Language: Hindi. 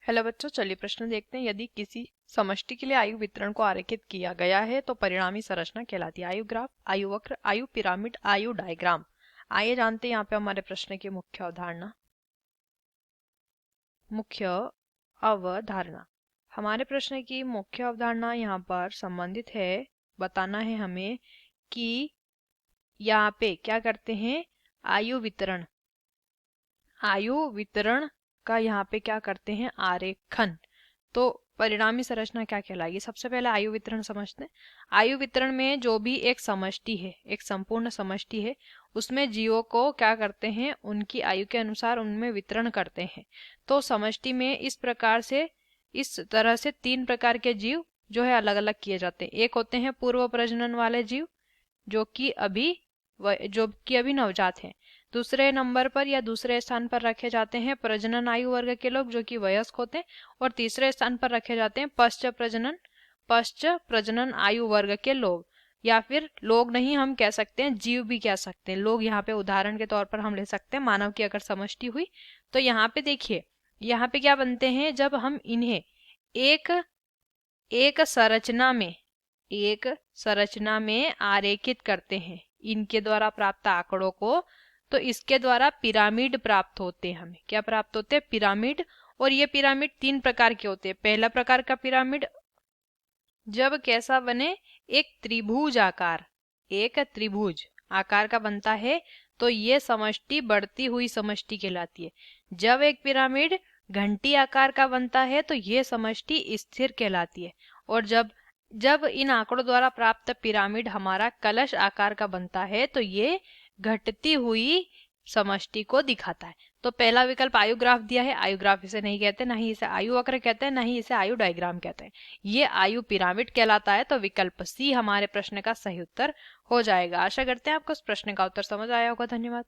हेलो बच्चों, चलिए प्रश्न देखते हैं। यदि किसी समष्टि के लिए आयु वितरण को आरेखित किया गया है तो परिणामी संरचना कहलाती है। आयु ग्राफ, आयु वक्र, आयु पिरामिड, आयु डायग्राम। आइए जानते हैं यहाँ पे हमारे प्रश्न की मुख्य अवधारणा। हमारे प्रश्न की मुख्य अवधारणा यहाँ पर संबंधित है। बताना है हमें कि यहाँ पे क्या करते हैं, आयु वितरण का यहाँ पे क्या करते हैं, आरेखन। तो परिणामी संरचना क्या कहलाएगी। सबसे पहले आयु वितरण समझते हैं। आयु वितरण में जो भी एक समष्टि है, एक संपूर्ण समष्टि है, उसमें जीवों को क्या करते हैं, उनकी आयु के अनुसार उनमें वितरण करते हैं। तो समष्टि में इस तरह से 3 प्रकार के जीव जो है अलग अलग किए जाते हैं। एक होते हैं पूर्व प्रजनन वाले जीव जो कि अभी नवजात हैं। दूसरे नंबर पर या दूसरे स्थान पर रखे जाते हैं प्रजनन आयु वर्ग के लोग जो कि वयस्क होते हैं। और तीसरे स्थान पर रखे जाते हैं पश्च प्रजनन आयु वर्ग के लोग, या फिर लोग नहीं, हम कह सकते हैं जीव भी कह सकते हैं। लोग यहाँ पे उदाहरण के तौर पर हम ले सकते हैं। मानव की अगर समष्टि हुई तो यहाँ पे देखिए, यहाँ पे क्या बनते हैं, जब हम इन्हें एक एक संरचना में आरेखित करते हैं इनके द्वारा प्राप्त आंकड़ों को, तो इसके द्वारा पिरामिड प्राप्त होते हैं। हमें क्या प्राप्त होते हैं, पिरामिड। और ये पिरामिड 3 प्रकार के होते हैं। पहला प्रकार का पिरामिड जब कैसा बने, एक त्रिभुज आकार का बनता है तो ये समष्टि बढ़ती हुई समष्टि कहलाती है। जब एक पिरामिड घंटी आकार का बनता है तो ये समष्टि स्थिर कहलाती है। और जब इन आंकड़ों द्वारा प्राप्त पिरामिड हमारा कलश आकार का बनता है तो ये घटती हुई समष्टि को दिखाता है। तो पहला विकल्प आयु ग्राफ दिया है। आयु ग्राफ इसे नहीं कहते, ना ही इसे आयु वक्र कहते हैं, ना ही इसे आयु डायग्राम कहते हैं। ये आयु पिरामिड कहलाता है। तो विकल्प सी हमारे प्रश्न का सही उत्तर हो जाएगा। आशा करते हैं आपको इस प्रश्न का उत्तर समझ आया होगा। धन्यवाद।